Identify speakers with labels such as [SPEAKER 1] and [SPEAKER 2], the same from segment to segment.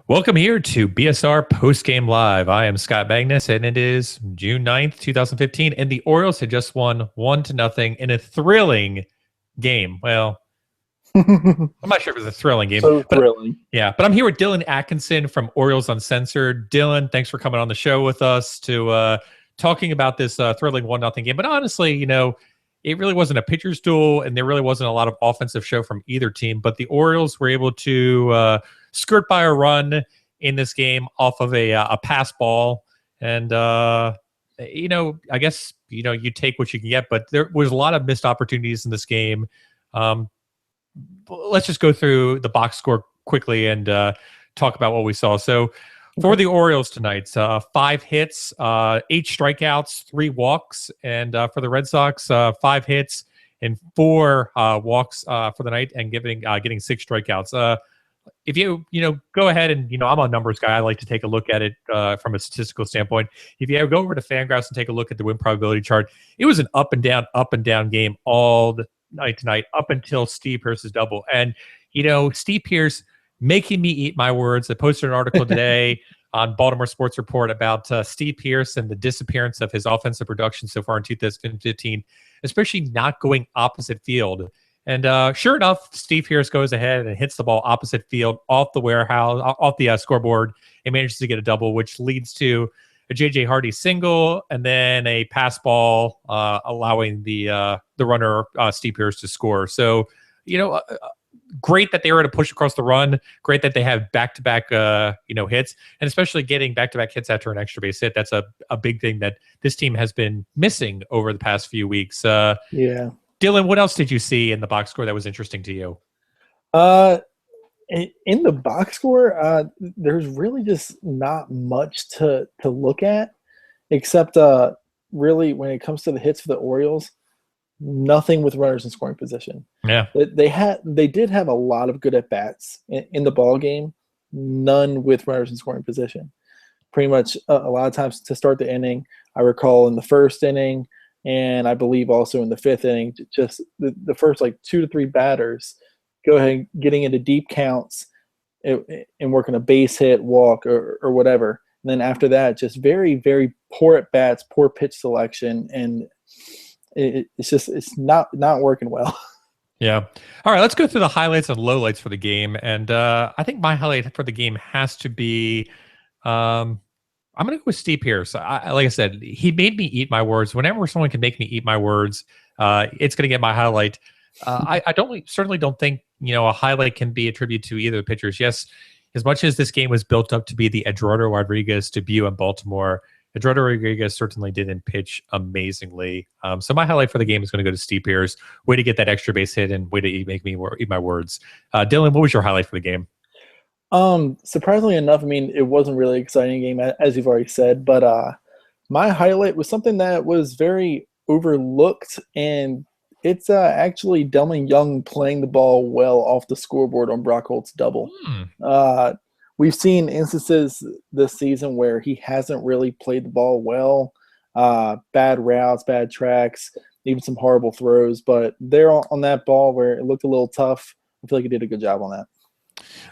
[SPEAKER 1] Welcome here to BSR Postgame Live. I am Scott Magnus, and it is June 9th, 2015, and the Orioles had just won 1-0 in a thrilling game. Well, I'm not sure if it was a thrilling game,
[SPEAKER 2] So
[SPEAKER 1] but
[SPEAKER 2] thrilling.
[SPEAKER 1] yeah, but I'm here with Dylan Atkinson from Orioles Uncensored. Dylan, thanks for coming on the show with us to talking about this thrilling 1-0 game. But honestly, it really wasn't a pitcher's duel, and there really wasn't a lot of offensive show from either team. But the Orioles were able to skirt by a run in this game off of a pass ball. And, I guess, you take what you can get. But there was a lot of missed opportunities in this game. Let's just go through the box score quickly and talk about what we saw. So for the Orioles tonight, 5 hits, 8 strikeouts, 3 walks. And for the Red Sox, 5 hits and 4 walks for the night and getting 6 strikeouts. If you go ahead and I'm a numbers guy. I like to take a look at it from a statistical standpoint. If you go over to Fangraphs and take a look at the win probability chart, it was an up and down game all the night tonight up until Steve Pearce's double. And Steve Pearce making me eat my words. I posted an article today on Baltimore Sports Report about Steve Pearce and the disappearance of his offensive production so far in 2015, especially not going opposite field. And sure enough, Steve Pearce goes ahead and hits the ball opposite field off the scoreboard, and manages to get a double, which leads to a J.J. Hardy single and then a pass ball, allowing the runner Steve Pearce to score. So, great that they were able to push across the run. Great that they have back-to-back hits, and especially getting back-to-back hits after an extra base hit. That's a big thing that this team has been missing over the past few weeks.
[SPEAKER 2] Yeah.
[SPEAKER 1] Dylan, what else did you see in the box score that was interesting to you?
[SPEAKER 2] In the box score, there's really just not much to look at, except really when it comes to the hits for the Orioles, nothing with runners in scoring position.
[SPEAKER 1] Yeah,
[SPEAKER 2] they did have a lot of good at bats in the ball game, none with runners in scoring position. Pretty much a lot of times to start the inning. I recall in the first inning, and I believe also in the 5th inning, just the first 2 to 3 batters go ahead getting into deep counts and working a base hit, walk, or whatever. And then after that, just very, very poor at bats, poor pitch selection, and it's not working well.
[SPEAKER 1] Yeah. All right, let's go through the highlights and lowlights for the game. And I think my highlight for the game has to be I'm going to go with Steve Pearce. Like I said, he made me eat my words. Whenever someone can make me eat my words, it's going to get my highlight. I certainly don't think a highlight can be attributed to either of the pitchers. Yes, as much as this game was built up to be the Eduardo Rodriguez debut in Baltimore, Eduardo Rodriguez certainly didn't pitch amazingly. So my highlight for the game is going to go to Steve Pearce. Way to get that extra base hit and way to make me eat my words. Dylan, what was your highlight for the game?
[SPEAKER 2] Surprisingly enough, I mean, it wasn't really an exciting game, as you've already said, but my highlight was something that was very overlooked, and it's actually Delman Young playing the ball well off the scoreboard on Brock Holt's double. We've seen instances this season where he hasn't really played the ball well, bad routes, bad tracks, even some horrible throws, but there on that ball where it looked a little tough, I feel like he did a good job on that.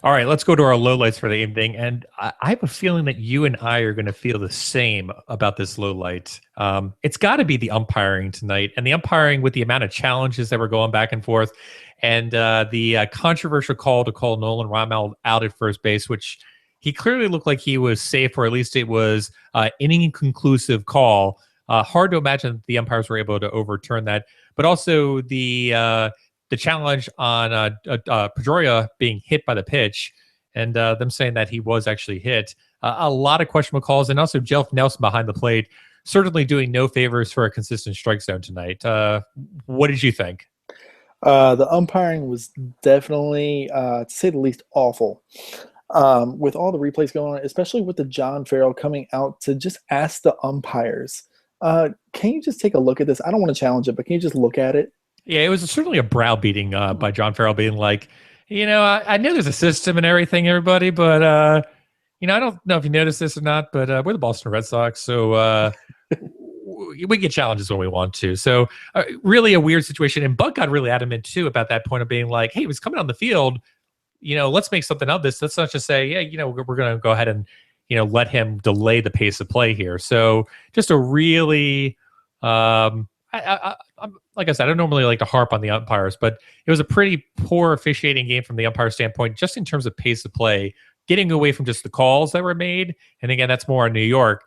[SPEAKER 1] All right, let's go to our lowlights for the evening. And I have a feeling that you and I are going to feel the same about this lowlight. It's got to be the umpiring tonight, and the umpiring with the amount of challenges that were going back and forth, and the controversial call to call Nolan Rymel out at first base, which he clearly looked like he was safe, or at least it was an inconclusive call. Hard to imagine that the umpires were able to overturn that, but also the challenge on Pedroia being hit by the pitch, and them saying that he was actually hit. A lot of questionable calls, and also Jeff Nelson behind the plate, certainly doing no favors for a consistent strike zone tonight. What did you think?
[SPEAKER 2] The umpiring was definitely, to say the least, awful. With all the replays going on, especially with the John Farrell coming out to just ask the umpires, can you just take a look at this? I don't want to challenge it, but can you just look at it?
[SPEAKER 1] Yeah, it was certainly a browbeating by John Farrell, being like, I know there's a system and everything, everybody, but I don't know if you noticed this or not, but we're the Boston Red Sox, so we get challenges when we want to. So really a weird situation. And Buck got really adamant too about that point of being like, hey, he was coming on the field let's make something of this. Let's not just say, yeah, we're going to go ahead and, let him delay the pace of play here. So just a really, I'm, like I said, I don't normally like to harp on the umpires, but it was a pretty poor officiating game from the umpire standpoint, just in terms of pace of play, getting away from just the calls that were made. And again, that's more in New York.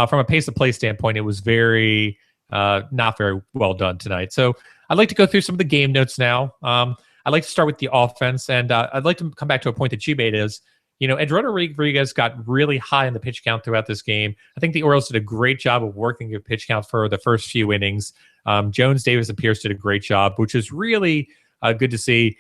[SPEAKER 1] From a pace of play standpoint, it was not very well done tonight. So I'd like to go through some of the game notes now. I'd like to start with the offense, and I'd like to come back to a point that you made is, Eduardo Rodriguez got really high in the pitch count throughout this game. I think the Orioles did a great job of working the pitch count for the first few innings. Jones, Davis, and Pierce did a great job, which is really good to see,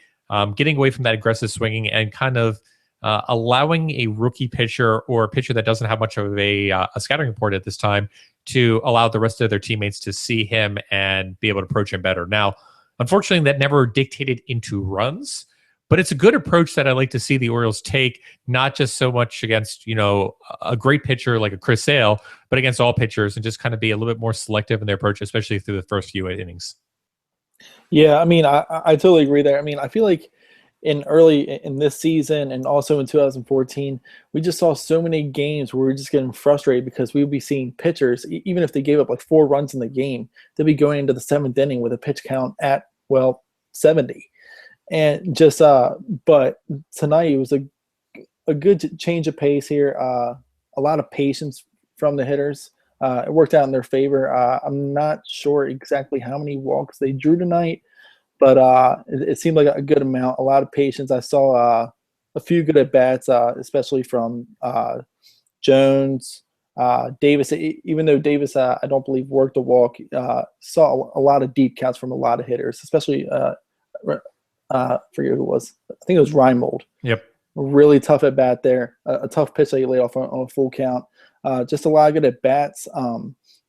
[SPEAKER 1] getting away from that aggressive swinging and kind of allowing a rookie pitcher or a pitcher that doesn't have much of a scouting report at this time to allow the rest of their teammates to see him and be able to approach him better. Now, unfortunately, that never dictated into runs, but it's a good approach that I like to see the Orioles take, not just so much against, a great pitcher like a Chris Sale, but against all pitchers and just kind of be a little bit more selective in their approach, especially through the first few innings.
[SPEAKER 2] Yeah, I mean, I totally agree there. I mean, I feel like in this season and also in 2014, we just saw so many games where we were just getting frustrated because we would be seeing pitchers, even if they gave up like 4 runs in the game, they'd be going into the 7th inning with a pitch count at, 70. And just, but tonight it was a good change of pace here. A lot of patience from the hitters. It worked out in their favor. I'm not sure exactly how many walks they drew tonight, but it seemed like a good amount. A lot of patience. I saw a few good at bats, especially from Jones, Davis. Even though Davis, I don't believe worked a walk, saw a lot of deep counts from a lot of hitters, especially. Forget who it was. I think it was Reinmold.
[SPEAKER 1] Yep.
[SPEAKER 2] Really tough at bat there. A tough pitch that he laid off on a full count. Just a lot of good at bats.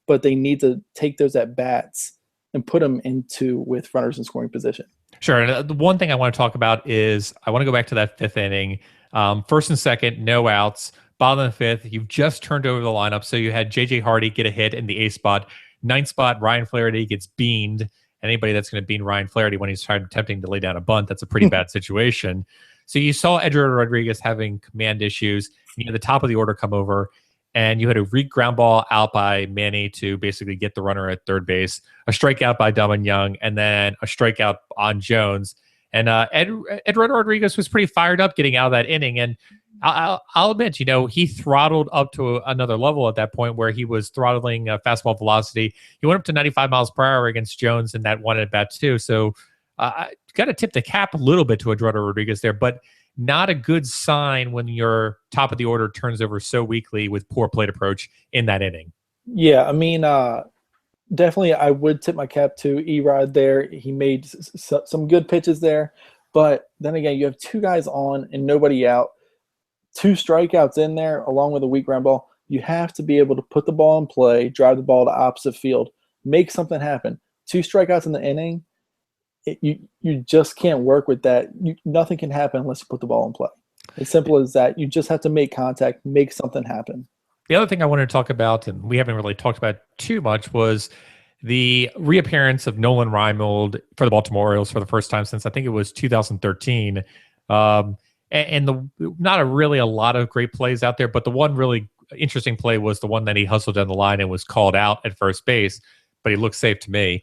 [SPEAKER 2] But they need to take those at bats and put them into with runners in scoring position.
[SPEAKER 1] Sure. And the one thing I want to talk about is I want to go back to that 5th inning. First and second, no outs. Bottom of the 5th, you've just turned over the lineup. So you had J.J. Hardy get a hit in the 8th spot. 9th spot, Ryan Flaherty gets beaned. Anybody that's going to bean Ryan Flaherty when he's attempting to lay down a bunt, that's a pretty bad situation. So you saw Eduardo Rodriguez having command issues. You had the top of the order come over, and you had a weak ground ball out by Manny to basically get the runner at third base, a strikeout by Delman Young, and then a strikeout on Jones. And Eduardo Rodriguez was pretty fired up getting out of that inning. And I'll admit, he throttled up to another level at that point where he was throttling fastball velocity. He went up to 95 miles per hour against Jones in that one at bat too. So I got to tip the cap a little bit to Eduardo Rodriguez there, but not a good sign when your top of the order turns over so weakly with poor plate approach in that inning.
[SPEAKER 2] Yeah, I mean, definitely I would tip my cap to Erod there. He made some good pitches there, but then again, you have 2 guys on and nobody out. 2 strikeouts in there, along with a weak ground ball. You have to be able to put the ball in play, drive the ball to opposite field, make something happen. 2 strikeouts in the inning, you just can't work with that. Nothing can happen unless you put the ball in play. As simple as that. You just have to make contact, make something happen.
[SPEAKER 1] The other thing I wanted to talk about, and we haven't really talked about too much, was the reappearance of Nolan Reimold for the Baltimore Orioles for the first time since I think it was 2013. And not really a lot of great plays out there, but the one really interesting play was the one that he hustled down the line and was called out at first base, but he looked safe to me.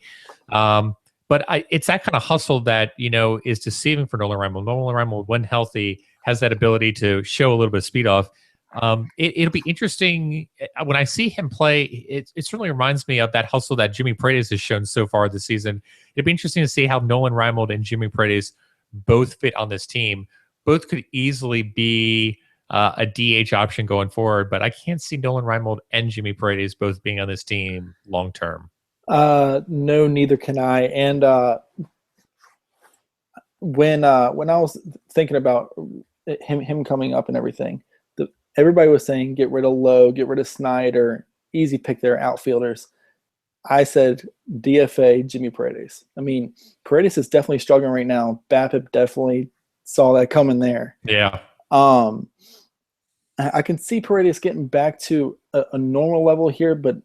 [SPEAKER 1] But it's that kind of hustle that, is deceiving for Nolan Reimold. Nolan Reimold, when healthy, has that ability to show a little bit of speed off. It'll be interesting when I see him play. It certainly reminds me of that hustle that Jimmy Paredes has shown so far this season. It'd be interesting to see how Nolan Reimold and Jimmy Paredes both fit on this team. Both could easily be a DH option going forward, but I can't see Nolan Reimold and Jimmy Paredes both being on this team long term.
[SPEAKER 2] No, neither can I. And when I was thinking about him coming up and everything, everybody was saying get rid of Lowe, get rid of Snyder, easy pick their outfielders. I said DFA Jimmy Paredes. I mean, Paredes is definitely struggling right now. BABIP definitely saw that coming there.
[SPEAKER 1] Yeah.
[SPEAKER 2] I can see Paredes getting back to a normal level here, but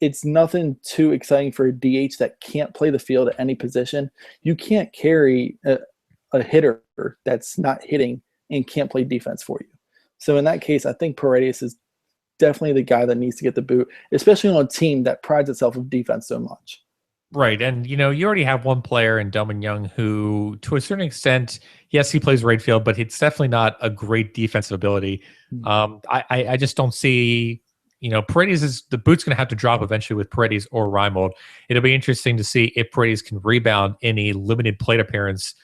[SPEAKER 2] it's nothing too exciting for a DH that can't play the field at any position. You can't carry a hitter that's not hitting and can't play defense for you. So in that case, I think Paredes is definitely the guy that needs to get the boot, especially on a team that prides itself on defense so much.
[SPEAKER 1] Right. And, you already have one player in Delman Young who, to a certain extent, yes, he plays right field, but it's definitely not a great defensive ability. I just don't see, Paredes the boot's going to have to drop eventually with Paredes or Reimold. It'll be interesting to see if Paredes can rebound in a limited plate appearance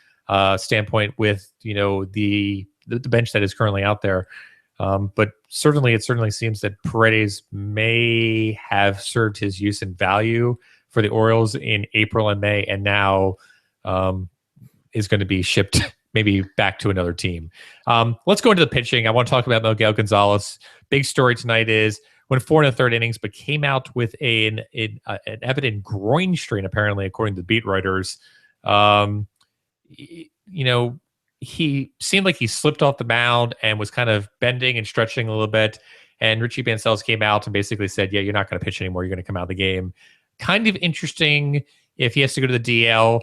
[SPEAKER 1] standpoint with, the bench that is currently out there. But it certainly seems that Paredes may have served his use and value for the Orioles in April and May, and now is going to be shipped maybe back to another team. Let's go into the pitching. I want to talk about Miguel Gonzalez. Big story tonight is went 4 1/3 innings, but came out with an evident groin strain, apparently, according to the beat writers. He seemed like he slipped off the mound and was kind of bending and stretching a little bit. And Richie Bancells came out and basically said, yeah, you're not going to pitch anymore. You're going to come out of the game. Kind of interesting if he has to go to the DL.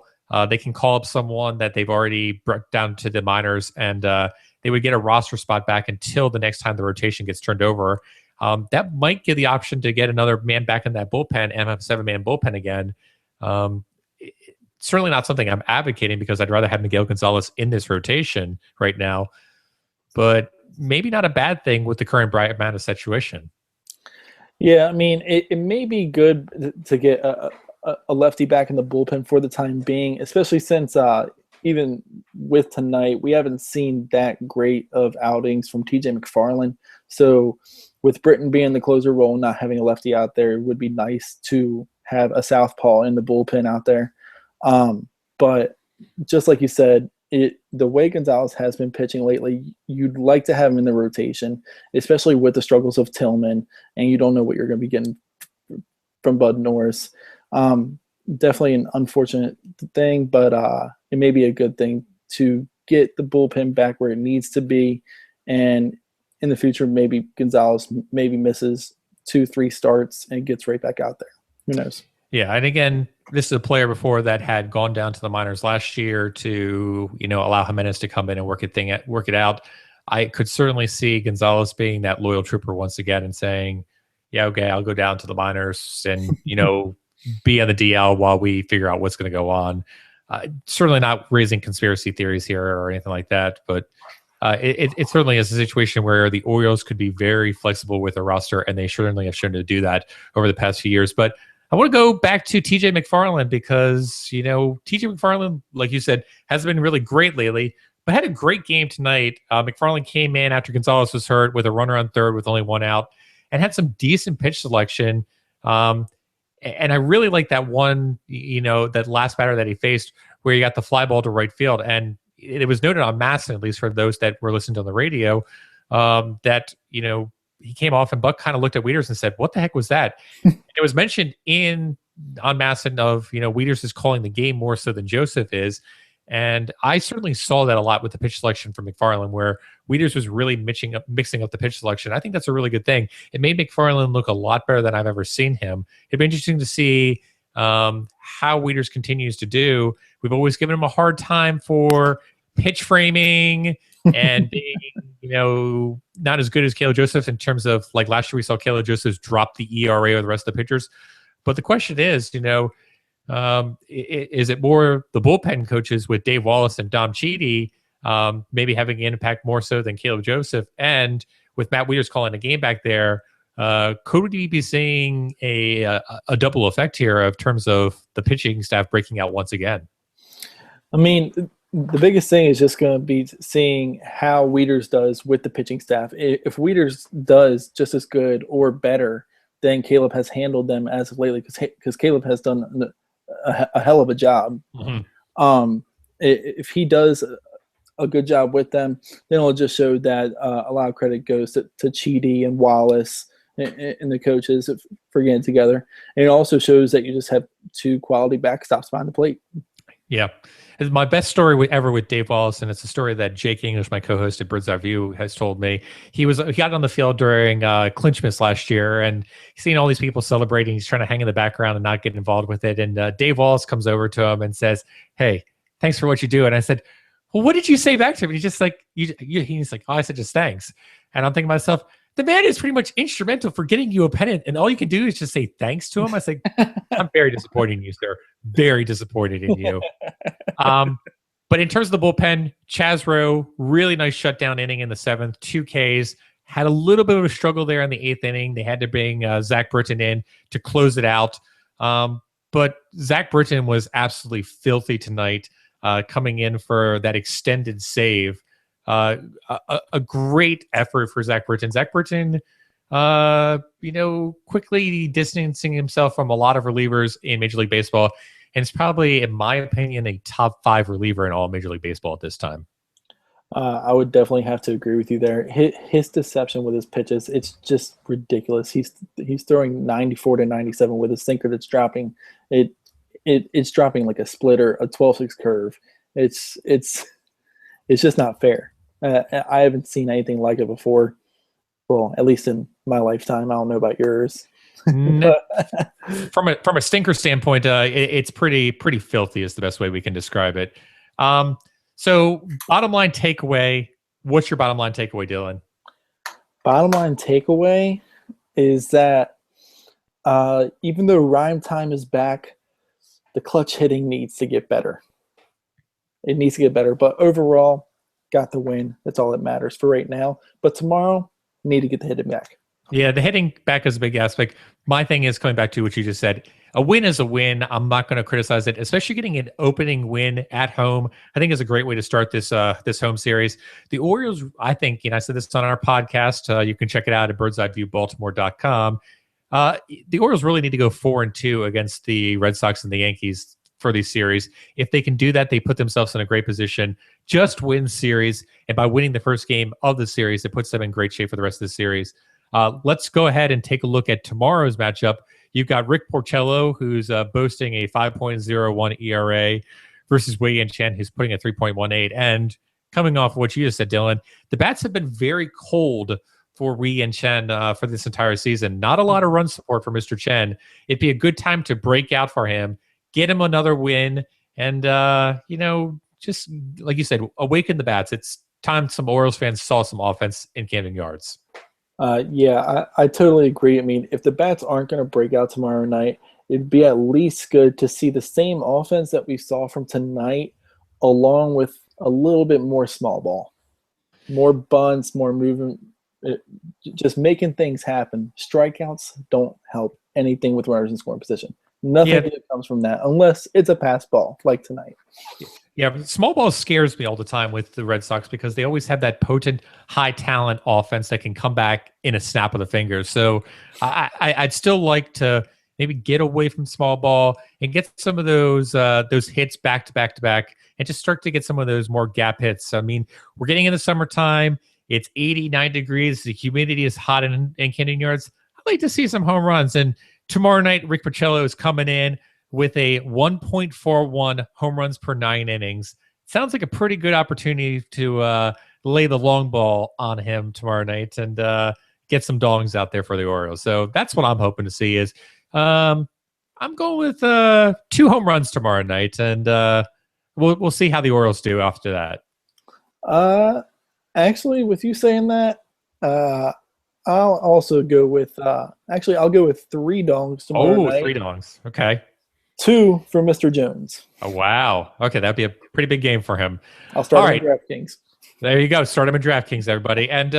[SPEAKER 1] They can call up someone that they've already brought down to the minors, and they would get a roster spot back until the next time the rotation gets turned over. That might give the option to get another man back in that bullpen and have a 7-man bullpen again. Certainly not something I'm advocating because I'd rather have Miguel Gonzalez in this rotation right now, but maybe not a bad thing with the current Brian Mata situation.
[SPEAKER 2] Yeah, I mean, it may be good to get a lefty back in the bullpen for the time being, especially since even with tonight, we haven't seen that great of outings from TJ McFarland. So with Britton being the closer role, not having a lefty out there, it would be nice to have a southpaw in the bullpen out there. But just like you said, the way Gonzalez has been pitching lately, you'd like to have him in the rotation, especially with the struggles of Tillman, and you don't know what you're going to be getting from Bud Norris. Definitely an unfortunate thing, but it may be a good thing to get the bullpen back where it needs to be. And in the future, maybe Gonzalez maybe misses 2-3 starts and gets right back out there. Who knows?
[SPEAKER 1] Yeah, and again, this is a player before that had gone down to the minors last year to, allow Jimenez to come in and work it out. I could certainly see Gonzalez being that loyal trooper once again and saying, yeah, okay, I'll go down to the minors and, be on the DL while we figure out what's going to go on. Certainly not raising conspiracy theories here or anything like that, but it certainly is a situation where the Orioles could be very flexible with their roster, and they certainly have shown to do that over the past few years. But I want to go back to TJ McFarland because, TJ McFarland, like you said, hasn't been really great lately, but had a great game tonight. McFarland came in after Gonzalez was hurt with a runner on third with only one out and had some decent pitch selection. And I really like that one, that last batter that he faced where he got the fly ball to right field. And it was noted on Masson, at least for those that were listening on the radio, that, he came off and Buck kind of looked at Wieters and said, what the heck was that? It was mentioned on Masson of, Wieters is calling the game more so than Joseph is. And I certainly saw that a lot with the pitch selection from McFarland, where Wieters was really mixing up the pitch selection. I think that's a really good thing. It made McFarland look a lot better than I've ever seen him. It'd be interesting to see how Wieters continues to do. We've always given him a hard time for pitch framing and being, not as good as Caleb Joseph in terms of, like last year we saw Caleb Joseph drop the ERA of the rest of the pitchers. But the question is, is it more the bullpen coaches with Dave Wallace and Dom Chidi maybe having an impact more so than Caleb Joseph? And with Matt Wieters calling a game back there, could we be seeing a double effect here of terms of the pitching staff breaking out once again?
[SPEAKER 2] I mean, the biggest thing is just going to be seeing how Wieters does with the pitching staff. If Wieters does just as good or better than Caleb has handled them as of lately, because Caleb has done a hell of a job. Mm-hmm. If he does a good job with them, then it'll just show that a lot of credit goes to Chidi and Wallace and the coaches for getting together. And it also shows that you just have two quality backstops behind the plate. Yeah.
[SPEAKER 1] It's my best story ever with Dave Wallace, and it's a story that Jake English, my co-host at Bird's Eye View, has told me. He got on the field during Clinchmas last year, and he's seen all these people celebrating. He's trying to hang in the background and not get involved with it. And Dave Wallace comes over to him and says, "Hey, thanks for what you do." And I said, well, what did you say back to him? He's just like, he's like, oh, I said just thanks. And I'm thinking to myself, the man is pretty much instrumental for getting you a pennant, and all you can do is just say thanks to him. I say, I'm very disappointed in you, sir. Very disappointed in you. But in terms of the bullpen, Chazro, really nice shutdown inning in the 7th, 2 Ks. Had a little bit of a struggle there in the 8th inning. They had to bring Zach Britton in to close it out. But Zach Britton was absolutely filthy tonight, coming in for that extended save. A great effort for Zach Britton. Zach Britton, quickly distancing himself from a lot of relievers in Major League Baseball. And it's probably, in my opinion, a top 5 reliever in all Major League Baseball at this time.
[SPEAKER 2] I would definitely have to agree with you there. His deception with his pitches, it's just ridiculous. He's throwing 94 to 97 with a sinker that's dropping. It's dropping like a splitter, a 12-6 curve. It's just not fair. I haven't seen anything like it before. Well, at least in my lifetime. I don't know about yours.
[SPEAKER 1] From a stinker standpoint, it's pretty filthy is the best way we can describe it. So bottom line takeaway, what's your bottom line takeaway, Dylan?
[SPEAKER 2] Bottom line takeaway is that even though Rhyme Time is back, the clutch hitting needs to get better. It needs to get better, but overall, got the win. That's all that matters for right now. But tomorrow, need to get the hitting back.
[SPEAKER 1] Yeah, the hitting back is a big aspect. My thing is coming back to what you just said. A win is a win. I'm not going to criticize it, especially getting an opening win at home. I think is a great way to start this home series. The Orioles, I think, I said this on our podcast. You can check it out at birdseyeviewbaltimore.com. The Orioles really need to go 4-2 against the Red Sox and the Yankees for these series. If they can do that, they put themselves in a great position. Just win series, and by winning the first game of the series, it puts them in great shape for the rest of the series. Let's go ahead and take a look at tomorrow's matchup. You've got Rick Porcello, who's boasting a 5.01 ERA, versus Wei Yin Chen, who's putting a 3.18. And coming off what you just said, Dylan, the bats have been very cold for Wei Yin Chen for this entire season. Not a lot of run support for Mr. Chen. It'd be a good time to break out for him, get him another win, and, just like you said, awaken the bats. It's time some Orioles fans saw some offense in Camden Yards.
[SPEAKER 2] Yeah, I totally agree. I mean, if the bats aren't going to break out tomorrow night, it'd be at least good to see the same offense that we saw from tonight, along with a little bit more small ball, more bunts, more movement, just making things happen. Strikeouts don't help anything with runners in scoring position. Nothing good comes from that unless it's a pass ball like tonight.
[SPEAKER 1] Yeah, but small ball scares me all the time with the Red Sox because they always have that potent, high talent offense that can come back in a snap of the fingers. So I'd still like to maybe get away from small ball and get some of those hits back to back and just start to get some of those more gap hits. I mean, we're getting in the summertime. It's 89 degrees. The humidity is hot in Camden Yards. I'd like to see some home runs. And tomorrow night, Rick Porcello is coming in with a 1.41 home runs per 9 innings. Sounds like a pretty good opportunity to lay the long ball on him tomorrow night and get some dongs out there for the Orioles. So that's what I'm hoping to see is I'm going with 2 home runs tomorrow night, and we'll see how the Orioles do after that.
[SPEAKER 2] Actually, with you saying that, I'll also go with I'll go with 3 dongs tomorrow night.
[SPEAKER 1] 3 dongs. Okay.
[SPEAKER 2] 2 for Mr. Jones.
[SPEAKER 1] Oh, wow. Okay, that'd be a pretty big game for him.
[SPEAKER 2] I'll start on DraftKings.
[SPEAKER 1] There you go. Start him in DraftKings, everybody. And,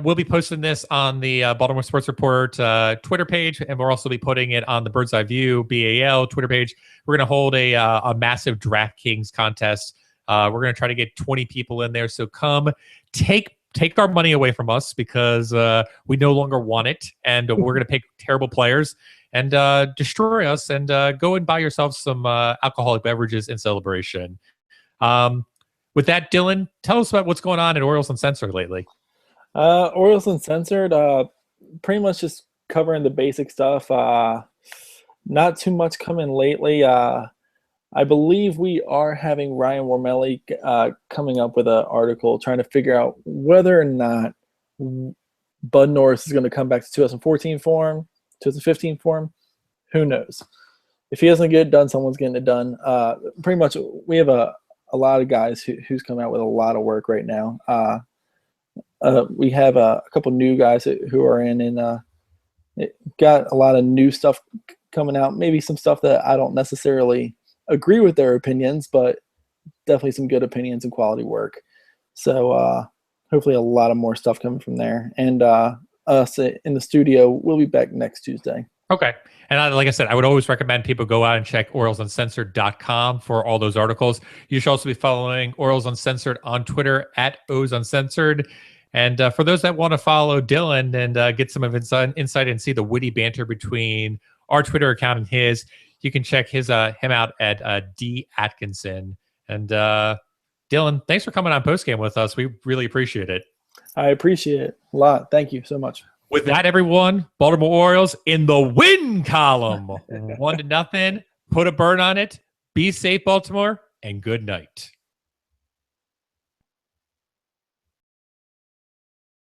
[SPEAKER 1] we'll be posting this on the Baltimore Sports Report Twitter page, and we'll also be putting it on the Bird's Eye View BAL Twitter page. We're going to hold a massive DraftKings contest. We're going to try to get 20 people in there. So come take our money away from us because we no longer want it, and we're going to pick terrible players and destroy us, and go and buy yourself some alcoholic beverages in celebration. With that, Dylan, tell us about what's going on at Orioles Uncensored lately.
[SPEAKER 2] Orioles Uncensored, pretty much just covering the basic stuff. Not too much coming lately. I believe we are having Ryan Wormelli coming up with an article trying to figure out whether or not Bud Norris is going to come back to 2014 form, 2015 form. Who knows? If he doesn't get it done, someone's getting it done. Pretty much we have a a lot of guys who's coming out with a lot of work right now. We have a couple new guys who are in, and got a lot of new stuff coming out. Maybe some stuff that I don't necessarily agree with their opinions, but definitely some good opinions and quality work. So hopefully a lot of more stuff coming from there. And us in the studio, we'll be back next Tuesday.
[SPEAKER 1] Okay. And like I said, I would always recommend people go out and check OriolesUncensored.com for all those articles. You should also be following Orioles Uncensored on Twitter at O's Uncensored. And for those that want to follow Dylan and get some of insight and see the witty banter between our Twitter account and his, you can check him out at D Atkinson. And Dylan, thanks for coming on Postgame with us. We really appreciate it.
[SPEAKER 2] I appreciate it a lot. Thank you so much.
[SPEAKER 1] With that, everyone, Baltimore Orioles in the win column. 1-0. Put a burn on it. Be safe, Baltimore, and good night.